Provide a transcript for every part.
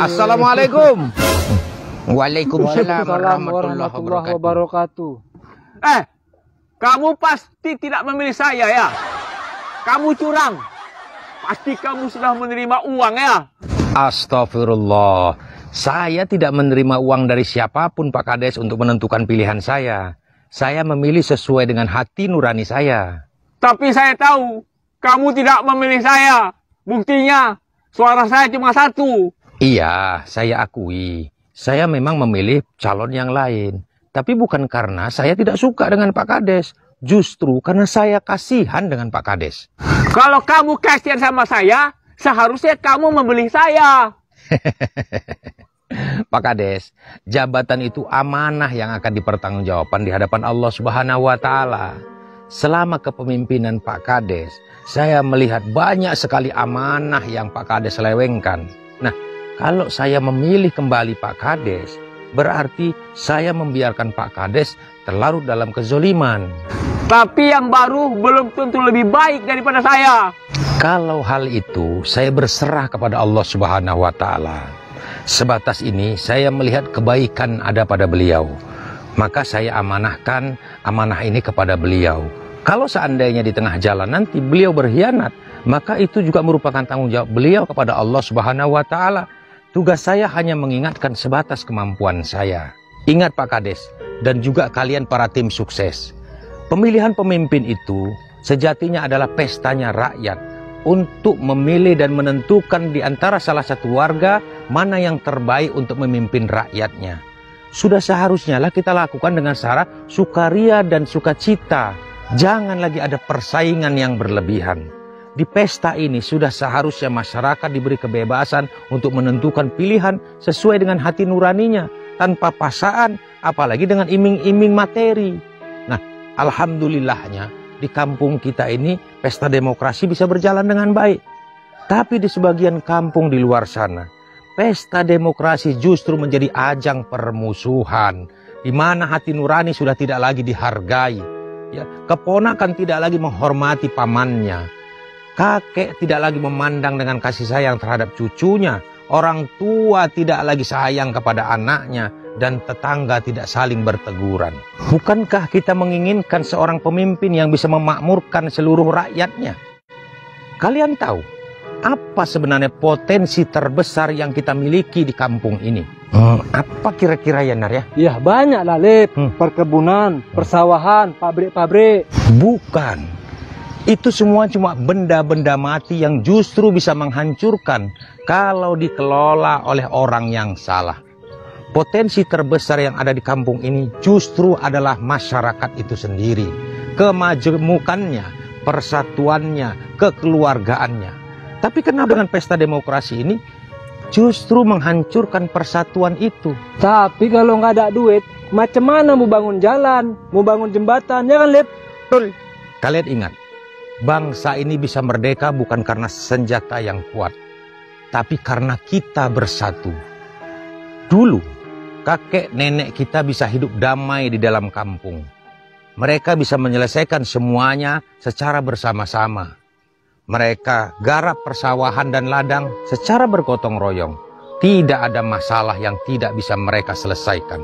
Assalamualaikum. Waalaikumsalam warahmatullahi wabarakatuh. Kamu pasti tidak memilih saya ya? Kamu curang. Pasti kamu sudah menerima uang ya? Astagfirullah. Saya tidak menerima uang dari siapapun Pak Kades untuk menentukan pilihan saya. Saya memilih sesuai dengan hati nurani saya. Tapi saya tahu kamu tidak memilih saya. Buktinya suara saya cuma 1. Iya, saya akui. Saya memang memilih calon yang lain. Tapi bukan karena saya tidak suka dengan Pak Kades. Justru karena saya kasihan dengan Pak Kades. Kalau kamu kasihan sama saya, seharusnya kamu membeli saya. Pak Kades, jabatan itu amanah yang akan dipertanggungjawabkan di hadapan Allah Subhanahu wa Ta'ala. Selama kepemimpinan Pak Kades, saya melihat banyak sekali amanah yang Pak Kades selewengkan. Nah, kalau saya memilih kembali Pak Kades, berarti saya membiarkan Pak Kades terlarut dalam kezoliman. Tapi yang baru belum tentu lebih baik daripada saya. Kalau hal itu, saya berserah kepada Allah Subhanahu wa Ta'ala. Sebatas ini, saya melihat kebaikan ada pada beliau. Maka saya amanahkan amanah ini kepada beliau. Kalau seandainya di tengah jalan nanti beliau berkhianat, maka itu juga merupakan tanggung jawab beliau kepada Allah Subhanahu wa Ta'ala. Tugas saya hanya mengingatkan sebatas kemampuan saya. Ingat Pak Kades, dan juga kalian para tim sukses. Pemilihan pemimpin itu sejatinya adalah pestanya rakyat untuk memilih dan menentukan di antara salah satu warga mana yang terbaik untuk memimpin rakyatnya. Sudah seharusnya lah kita lakukan dengan cara sukaria dan sukacita. Jangan lagi ada persaingan yang berlebihan. Di pesta ini sudah seharusnya masyarakat diberi kebebasan untuk menentukan pilihan sesuai dengan hati nuraninya, tanpa paksaan, apalagi dengan iming-iming materi. Nah, alhamdulillahnya di kampung kita ini pesta demokrasi bisa berjalan dengan baik. Tapi di sebagian kampung di luar sana, pesta demokrasi justru menjadi ajang permusuhan, di mana hati nurani sudah tidak lagi dihargai. Ya, keponakan tidak lagi menghormati pamannya. Kakek tidak lagi memandang dengan kasih sayang terhadap cucunya. Orang tua tidak lagi sayang kepada anaknya. Dan tetangga tidak saling berteguran. Bukankah kita menginginkan seorang pemimpin yang bisa memakmurkan seluruh rakyatnya? Kalian tahu apa sebenarnya potensi terbesar yang kita miliki di kampung ini? Apa kira-kira ya Nar ya? Ya banyak lah Lip. Perkebunan, persawahan, pabrik-pabrik. Bukan. Itu semua cuma benda-benda mati yang justru bisa menghancurkan kalau dikelola oleh orang yang salah. Potensi terbesar yang ada di kampung ini justru adalah masyarakat itu sendiri. Kemajemukannya, persatuannya, kekeluargaannya. Tapi kenapa dengan pesta demokrasi ini justru menghancurkan persatuan itu? Tapi kalau nggak ada duit, macam mana mau bangun jalan, mau bangun jembatan, ya kan Lip? Betul. Kalian ingat, bangsa ini bisa merdeka bukan karena senjata yang kuat, tapi karena kita bersatu. Dulu, kakek nenek kita bisa hidup damai di dalam kampung. Mereka bisa menyelesaikan semuanya secara bersama-sama. Mereka garap persawahan dan ladang secara bergotong royong. Tidak ada masalah yang tidak bisa mereka selesaikan.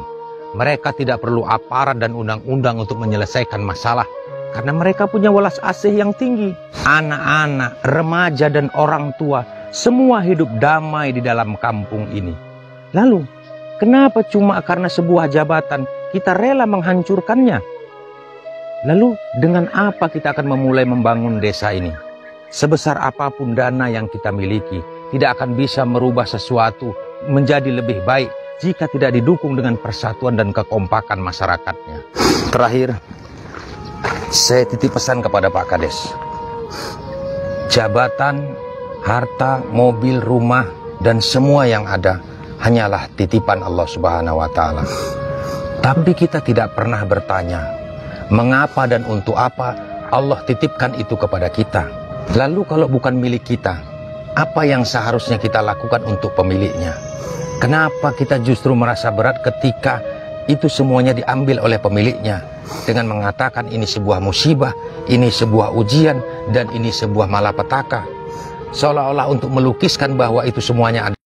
Mereka tidak perlu aparat dan undang-undang untuk menyelesaikan masalah. Karena mereka punya welas asih yang tinggi. Anak-anak, remaja dan orang tua semua hidup damai di dalam kampung ini. Lalu, kenapa cuma karena sebuah jabatan kita rela menghancurkannya? Lalu, dengan apa kita akan memulai membangun desa ini? Sebesar apapun dana yang kita miliki, tidak akan bisa merubah sesuatu menjadi lebih baik jika tidak didukung dengan persatuan dan kekompakan masyarakatnya. Terakhir, saya titip pesan kepada Pak Kades. Jabatan, harta, mobil, rumah, dan semua yang ada hanyalah titipan Allah Subhanahu wa Ta'ala. Tapi kita tidak pernah bertanya, mengapa dan untuk apa Allah titipkan itu kepada kita. Lalu kalau bukan milik kita, apa yang seharusnya kita lakukan untuk pemiliknya? Kenapa kita justru merasa berat ketika itu semuanya diambil oleh pemiliknya dengan mengatakan ini sebuah musibah, ini sebuah ujian, dan ini sebuah malapetaka, seolah-olah untuk melukiskan bahwa itu semuanya ada.